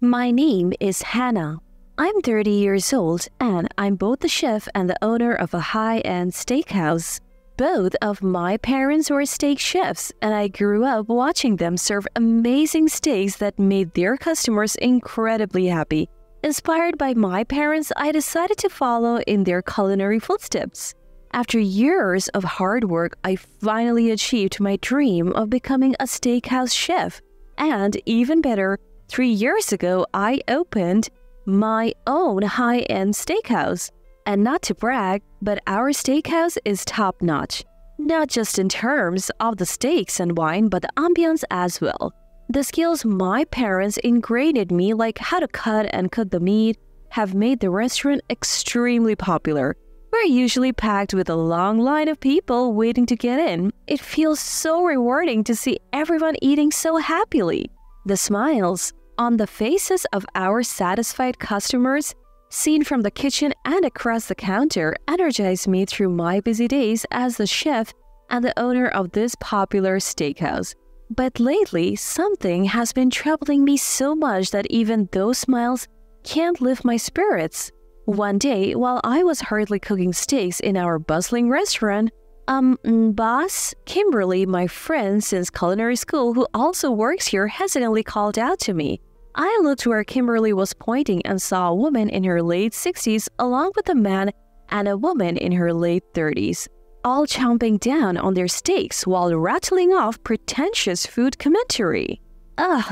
My name is Hannah. I'm 30 years old and I'm both the chef and the owner of a high-end steakhouse. Both of my parents were steak chefs and I grew up watching them serve amazing steaks that made their customers incredibly happy. Inspired by my parents, I decided to follow in their culinary footsteps. After years of hard work, I finally achieved my dream of becoming a steakhouse chef. And even better, 3 years ago, I opened my own high-end steakhouse. And not to brag, but our steakhouse is top-notch. Not just in terms of the steaks and wine, but the ambience as well. The skills my parents ingrained in me, like how to cut and cook the meat, have made the restaurant extremely popular. We're usually packed with a long line of people waiting to get in. It feels so rewarding to see everyone eating so happily. The smiles on the faces of our satisfied customers, seen from the kitchen and across the counter, energize me through my busy days as the chef and the owner of this popular steakhouse. But lately, something has been troubling me so much that even those smiles can't lift my spirits. One day, while I was hurriedly cooking steaks in our bustling restaurant, boss, Kimberly, my friend since culinary school who also works here, hesitantly called out to me. I looked where Kimberly was pointing and saw a woman in her late 60s along with a man and a woman in her late 30s, all chomping down on their steaks while rattling off pretentious food commentary.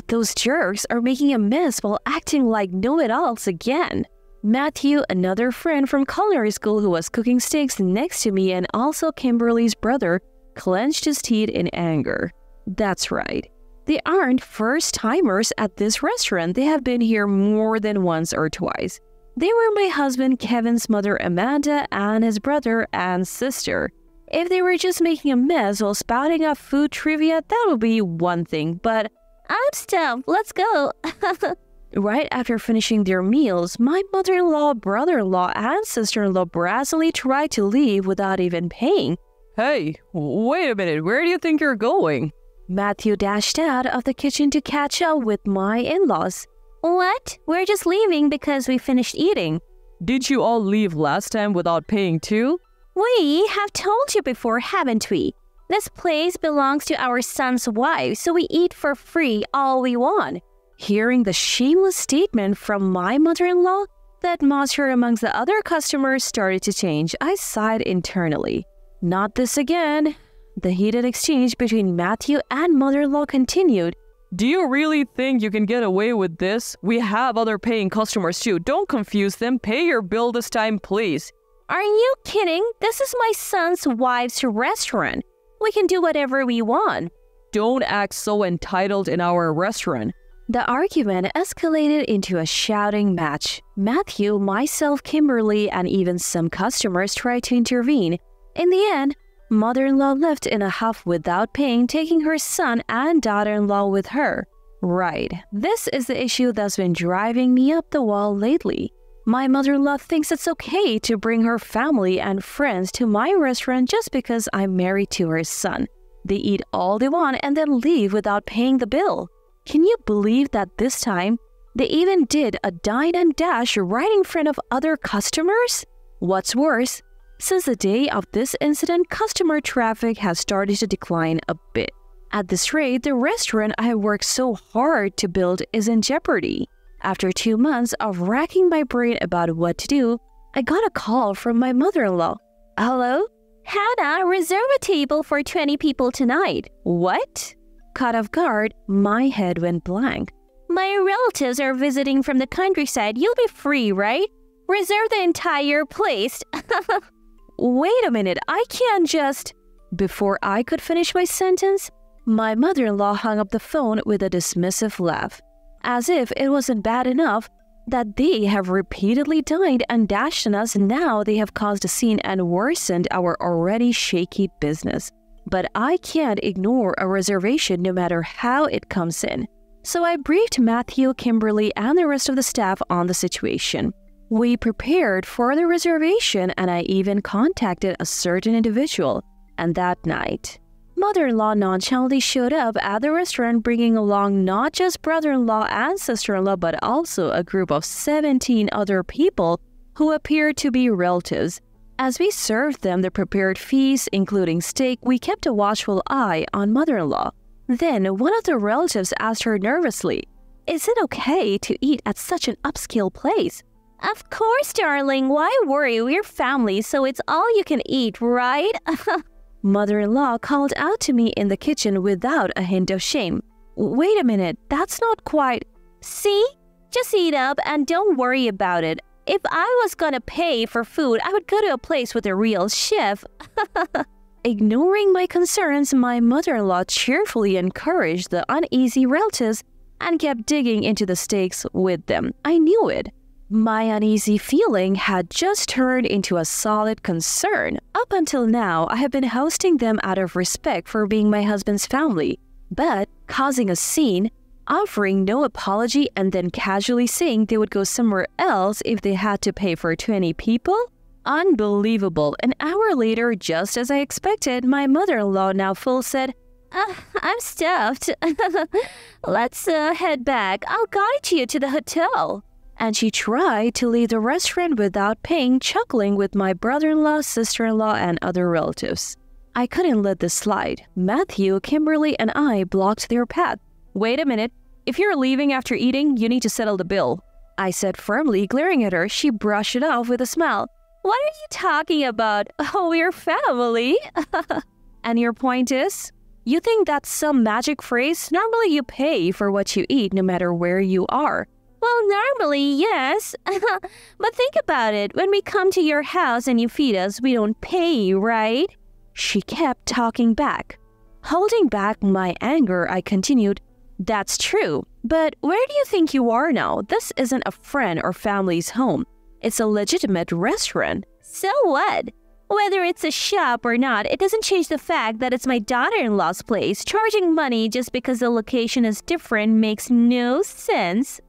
Those jerks are making a mess while acting like know-it-alls again. Matthew, another friend from culinary school who was cooking steaks next to me and also Kimberly's brother, clenched his teeth in anger. That's right. They aren't first-timers at this restaurant. They have been here more than once or twice. They were my husband Kevin's mother Amanda and his brother and sister. If they were just making a mess while spouting off food trivia, that would be one thing, but I'm stuffed, let's go. Right after finishing their meals, my mother-in-law, brother-in-law, and sister-in-law brazenly tried to leave without even paying. Hey, wait a minute, where do you think you're going? Matthew dashed out of the kitchen to catch up with my in-laws. What? We're just leaving because we finished eating. Did you all leave last time without paying too? We have told you before, haven't we? This place belongs to our son's wife, so we eat for free all we want. Hearing the shameless statement from my mother-in-law, the atmosphere amongst the other customers started to change. I sighed internally. Not this again. The heated exchange between Matthew and mother-in-law continued. Do you really think you can get away with this? We have other paying customers too. Don't confuse them. Pay your bill this time, please. Are you kidding? This is my son's wife's restaurant. We can do whatever we want. Don't act so entitled in our restaurant. The argument escalated into a shouting match. Matthew, myself, Kimberly, and even some customers tried to intervene. In the end, mother-in-law left in a huff without paying, taking her son and daughter-in-law with her. Right, this is the issue that's been driving me up the wall lately. My mother-in-law thinks it's okay to bring her family and friends to my restaurant just because I'm married to her son. They eat all they want and then leave without paying the bill. Can you believe that this time, they even did a dine and dash right in front of other customers? What's worse, since the day of this incident, customer traffic has started to decline a bit. At this rate, the restaurant I have worked so hard to build is in jeopardy. After 2 months of racking my brain about what to do, I got a call from my mother-in-law. Hello? Hannah, reserve a table for 20 people tonight. What? Caught off guard, my head went blank. My relatives are visiting from the countryside. You'll be free, right? Reserve the entire place. Wait a minute, I can't just... Before I could finish my sentence, my mother-in-law hung up the phone with a dismissive laugh. As if it wasn't bad enough that they have repeatedly dined and dashed on us, now they have caused a scene and worsened our already shaky business. But I can't ignore a reservation no matter how it comes in. So I briefed Matthew, Kimberly, and the rest of the staff on the situation. We prepared for the reservation and I even contacted a certain individual. And that night, Mother-in-law nonchalantly showed up at the restaurant bringing along not just brother-in-law and sister-in-law but also a group of 17 other people who appeared to be relatives. As we served them the prepared feast, including steak, we kept a watchful eye on mother-in-law. Then one of the relatives asked her nervously, "Is it okay to eat at such an upscale place?" "Of course, darling. Why worry? We're family, so it's all you can eat, right?" Mother-in-law called out to me in the kitchen without a hint of shame. "Wait a minute, that's not quite—" "See? Just eat up and don't worry about it. If I was gonna pay for food, I would go to a place with a real chef." Ignoring my concerns, my mother-in-law cheerfully encouraged the uneasy relatives and kept digging into the steaks with them. I knew it. My uneasy feeling had just turned into a solid concern. Up until now, I have been hosting them out of respect for being my husband's family, but causing a scene, offering no apology and then casually saying they would go somewhere else if they had to pay for 20 people? Unbelievable. An hour later, just as I expected, my mother-in-law, now full, said, "I'm stuffed. Let's head back. I'll guide you to the hotel." And she tried to leave the restaurant without paying, chuckling with my brother-in-law, sister-in-law, and other relatives. I couldn't let this slide. Matthew, Kimberly, and I blocked their path. "Wait a minute. If you're leaving after eating, you need to settle the bill," I said firmly, glaring at her. She brushed it off with a smile. "What are you talking about? Oh, we're family." "And your point is? You think that's some magic phrase? Normally you pay for what you eat no matter where you are." "Well, normally, yes. But think about it. When we come to your house and you feed us, we don't pay, right?" She kept talking back. Holding back my anger, I continued, "That's true. But where do you think you are now? This isn't a friend or family's home. It's a legitimate restaurant." "So what? Whether it's a shop or not, it doesn't change the fact that it's my daughter-in-law's place. Charging money just because the location is different makes no sense."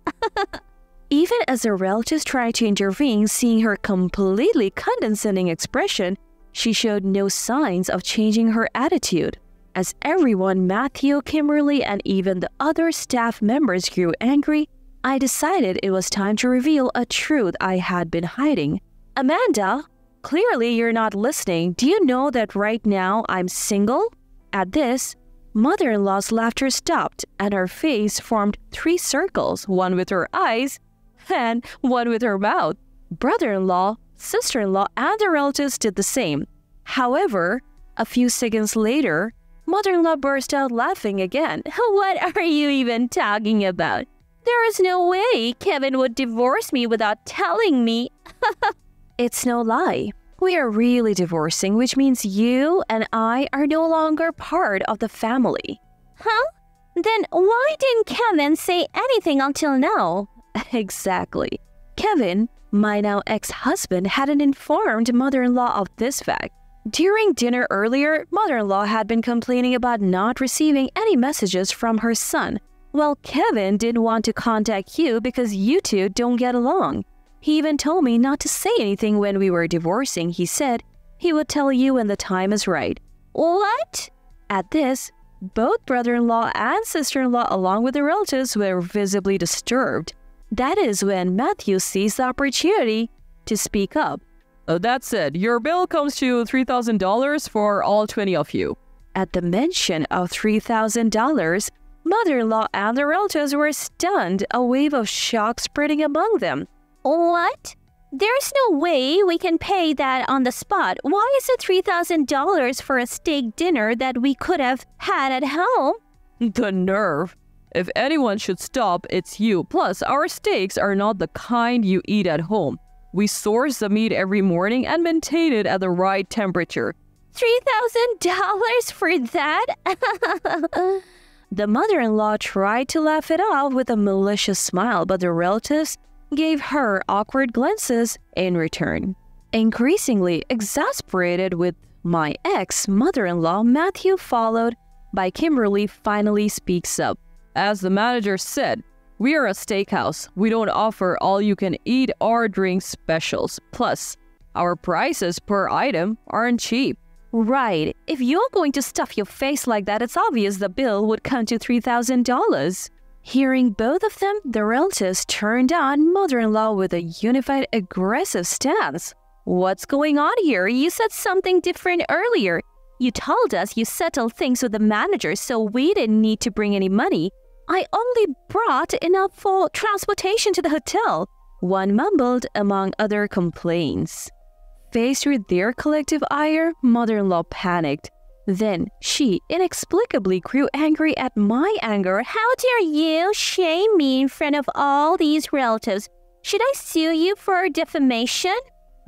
Even as the relatives tried to intervene, seeing her completely condescending expression, she showed no signs of changing her attitude. As everyone, Matthew, Kimberly, and even the other staff members grew angry, I decided it was time to reveal a truth I had been hiding. "Amanda, clearly you're not listening. Do you know that right now I'm single?" At this, mother-in-law's laughter stopped and her face formed 3 circles, one with her eyes and one with her mouth. Brother-in-law, sister-in-law, and the relatives did the same. However, a few seconds later, mother-in-law burst out laughing again. "What are you even talking about? There is no way Kevin would divorce me without telling me." "It's no lie. We are really divorcing, which means you and I are no longer part of the family." "Huh? Then why didn't Kevin say anything until now?" Exactly. Kevin, my now ex-husband, hadn't informed mother-in-law of this fact. During dinner earlier, mother-in-law had been complaining about not receiving any messages from her son. Well, Kevin didn't want to contact you because you two don't get along. He even told me not to say anything when we were divorcing. He said he would tell you when the time is right. What? At this, both brother-in-law and sister-in-law along with the relatives were visibly disturbed. That is when Matthew seized the opportunity to speak up. That said, your bill comes to $3,000 for all 20 of you. At the mention of $3,000, mother-in-law and the relatives were stunned, a wave of shock spreading among them. What? There's no way we can pay that on the spot. Why is it $3,000 for a steak dinner that we could have had at home? The nerve. If anyone should stop, it's you. Plus, our steaks are not the kind you eat at home. We source the meat every morning and maintain it at the right temperature. $3,000 for that? The mother-in-law tried to laugh it off with a malicious smile, but the relatives gave her awkward glances in return. Increasingly exasperated with my ex-mother-in-law, Matthew, followed by Kimberly, finally speaks up. As the manager said, we are a steakhouse. We don't offer all-you-can-eat or drink specials. Plus, our prices per item aren't cheap. Right. If you're going to stuff your face like that, it's obvious the bill would come to $3,000. Hearing both of them, the relatives turned on mother-in-law with a unified aggressive stance. What's going on here? You said something different earlier. You told us you settled things with the manager, so we didn't need to bring any money. I only brought enough for transportation to the hotel, one mumbled among other complaints. Faced with their collective ire, mother-in-law panicked. Then she inexplicably grew angry at my anger. How dare you shame me in front of all these relatives? Should I sue you for defamation?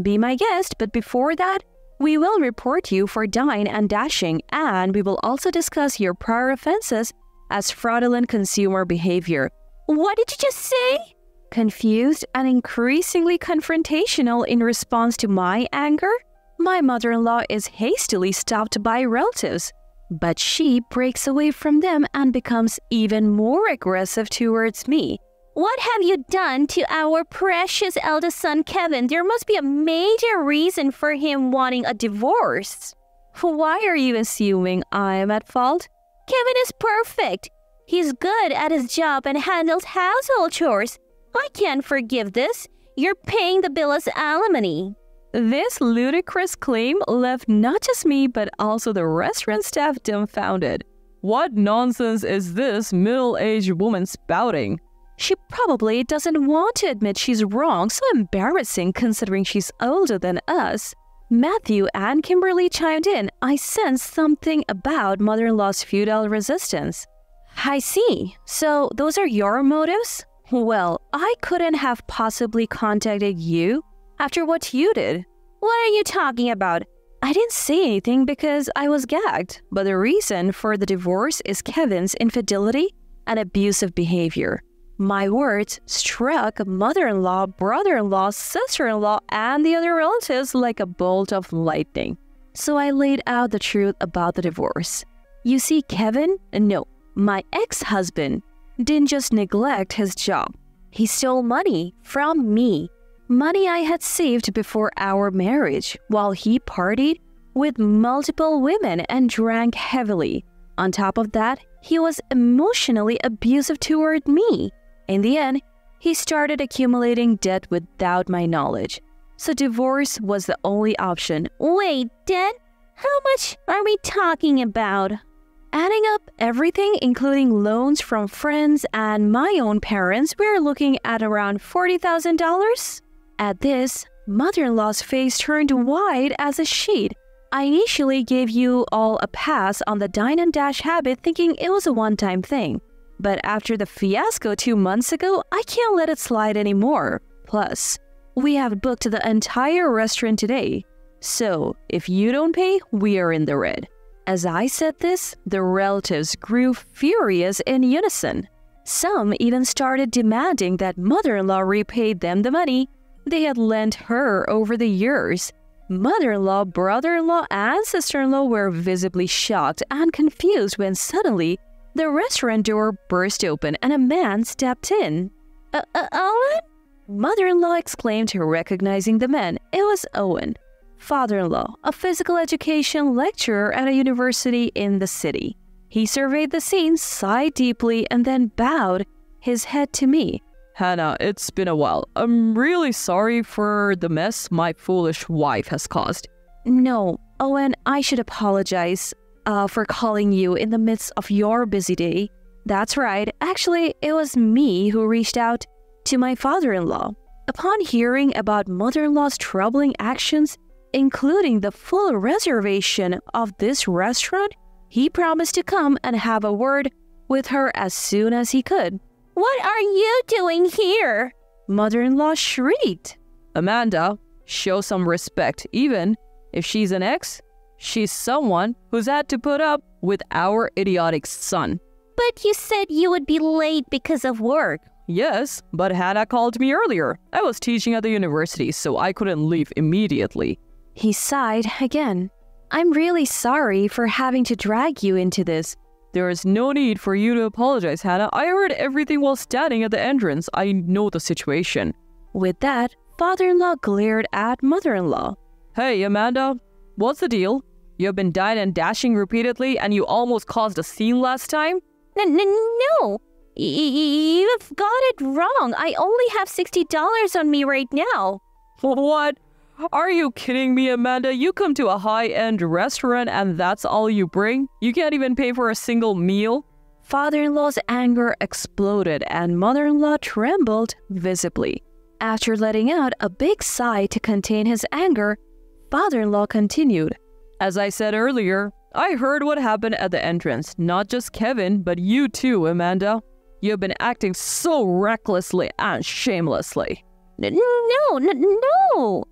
Be my guest, but before that, we will report you for dine and dashing, and we will also discuss your prior offenses as fraudulent consumer behavior. What did you just say? Confused and increasingly confrontational in response to my anger, my mother-in-law is hastily stopped by relatives, but she breaks away from them and becomes even more aggressive towards me. What have you done to our precious eldest son, Kevin? There must be a major reason for him wanting a divorce. Why are you assuming I am at fault? Kevin is perfect. He's good at his job and handles household chores. I can't forgive this. You're paying the bill as alimony. This ludicrous claim left not just me but also the restaurant staff dumbfounded. What nonsense is this middle-aged woman spouting? She probably doesn't want to admit she's wrong, so embarrassing considering she's older than us. Matthew and Kimberly chimed in. I sensed something about mother-in-law's futile resistance. I see. So those are your motives? Well, I couldn't have possibly contacted you after what you did. What are you talking about? I didn't say anything because I was gagged, but the reason for the divorce is Kevin's infidelity and abusive behavior. My words struck mother-in-law, brother-in-law, sister-in-law, and the other relatives like a bolt of lightning. So I laid out the truth about the divorce. You see, Kevin, no, my ex-husband, didn't just neglect his job. He stole money from me. Money I had saved before our marriage, while he partied with multiple women and drank heavily. On top of that, he was emotionally abusive toward me. In the end, he started accumulating debt without my knowledge. So divorce was the only option. Wait, debt? How much are we talking about? Adding up everything, including loans from friends and my own parents, we're looking at around $40,000. At this, mother-in-law's face turned white as a sheet. I initially gave you all a pass on the dine and dash habit, thinking it was a one-time thing. But after the fiasco 2 months ago, I can't let it slide anymore. Plus, we have booked the entire restaurant today. So, if you don't pay, we are in the red. As I said this, the relatives grew furious in unison. Some even started demanding that mother-in-law repaid them the money they had lent her over the years. Mother-in-law, brother-in-law, and sister-in-law were visibly shocked and confused when suddenly the restaurant door burst open and a man stepped in. Owen? Mother-in-law exclaimed, recognizing the man. It was Owen, father-in-law, a physical education lecturer at a university in the city. He surveyed the scene, sighed deeply, and then bowed his head to me. Hannah, it's been a while. I'm really sorry for the mess my foolish wife has caused. No, Owen, I should apologize for calling you in the midst of your busy day. That's right. Actually, it was me who reached out to my father-in-law. Upon hearing about mother-in-law's troubling actions, including the full reservation of this restaurant, he promised to come and have a word with her as soon as he could. What are you doing here? Mother-in-law shrieked. Amanda, show some respect. Even if she's an ex, she's someone who's had to put up with our idiotic son. But you said you would be late because of work. Yes, but Hannah called me earlier. I was teaching at the university, so I couldn't leave immediately. He sighed again. I'm really sorry for having to drag you into this. There is no need for you to apologize, Hannah. I heard everything while standing at the entrance. I know the situation. With that, father-in-law glared at mother-in-law. Hey, Amanda, what's the deal? You have been dying and dashing repeatedly and you almost caused a scene last time? No. You've got it wrong. I only have $60 on me right now. What? Are you kidding me, Amanda? You come to a high-end restaurant and that's all you bring? You can't even pay for a single meal? Father-in-law's anger exploded and mother-in-law trembled visibly. After letting out a big sigh to contain his anger, father-in-law continued. As I said earlier, I heard what happened at the entrance. Not just Kevin, but you too, Amanda. You have been acting so recklessly and shamelessly. No.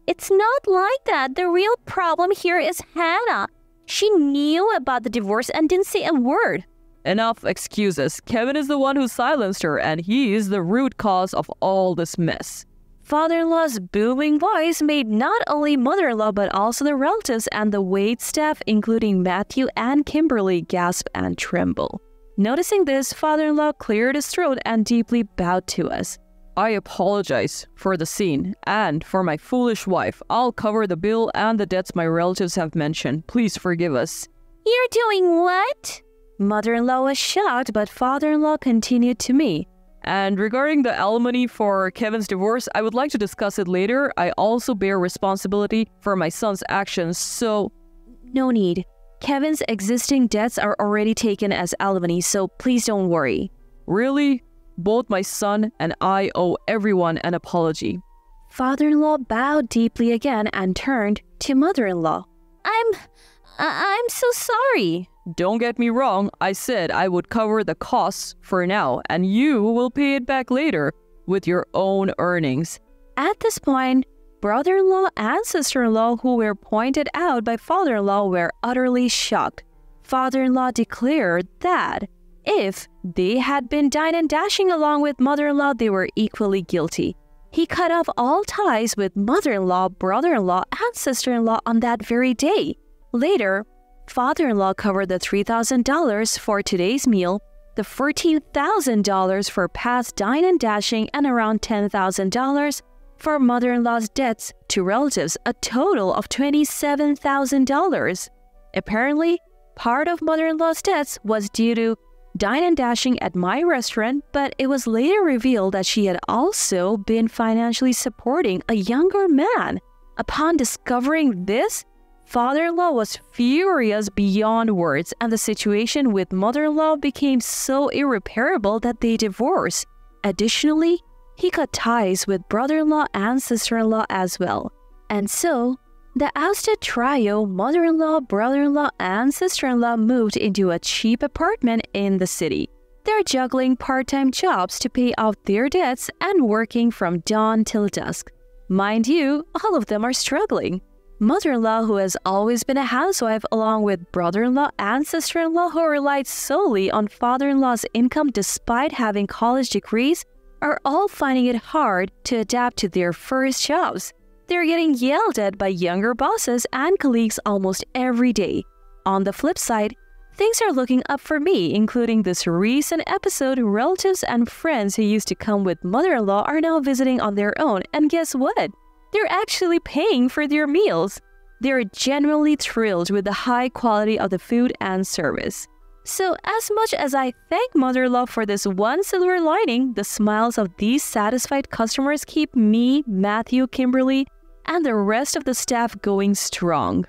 It's not like that. The real problem here is Hannah. She knew about the divorce and didn't say a word. Enough excuses. Kevin is the one who silenced her, and he is the root cause of all this mess. Father-in-law's booming voice made not only mother-in-law but also the relatives and the wait staff, including Matthew and Kimberly, gasp and tremble. Noticing this, father-in-law cleared his throat and deeply bowed to us. I apologize for the scene and for my foolish wife. I'll cover the bill and the debts my relatives have mentioned. Please forgive us. You're doing what? Mother-in-law was shocked, but father-in-law continued to me. And regarding the alimony for Kevin's divorce, I would like to discuss it later. I also bear responsibility for my son's actions, so... No need. Kevin's existing debts are already taken as alimony, so please don't worry. Really? Both my son and I owe everyone an apology. Father-in-law bowed deeply again and turned to mother-in-law. I'm so sorry. Don't get me wrong, I said I would cover the costs for now, and you will pay it back later with your own earnings. At this point, brother-in-law and sister-in-law who were pointed out by father-in-law were utterly shocked. Father-in-law declared that if they had been dine and dashing along with mother-in-law, they were equally guilty. He cut off all ties with mother-in-law, brother-in-law, and sister-in-law on that very day. Later, father-in-law covered the $3,000 for today's meal, the $14,000 for past dine and dashing, and around $10,000 for mother-in-law's debts to relatives, a total of $27,000. Apparently, part of mother-in-law's debts was due to dine and dashing at my restaurant, but it was later revealed that she had also been financially supporting a younger man. Upon discovering this, father-in-law was furious beyond words, and the situation with mother-in-law became so irreparable that they divorced. Additionally, he cut ties with brother-in-law and sister-in-law as well. And so, the ousted trio, mother-in-law, brother-in-law, and sister-in-law, moved into a cheap apartment in the city. They're juggling part-time jobs to pay off their debts and working from dawn till dusk. Mind you, all of them are struggling. Mother-in-law, who has always been a housewife, along with brother-in-law and sister-in-law who relied solely on father-in-law's income despite having college degrees, are all finding it hard to adapt to their first jobs. They're getting yelled at by younger bosses and colleagues almost every day. On the flip side, things are looking up for me, including this recent episode. Relatives and friends who used to come with mother-in-law are now visiting on their own, and guess what? They're actually paying for their meals. They're genuinely thrilled with the high quality of the food and service. So as much as I thank mother-in-law for this one silver lining, the smiles of these satisfied customers keep me, Matthew, Kimberly, and the rest of the staff going strong.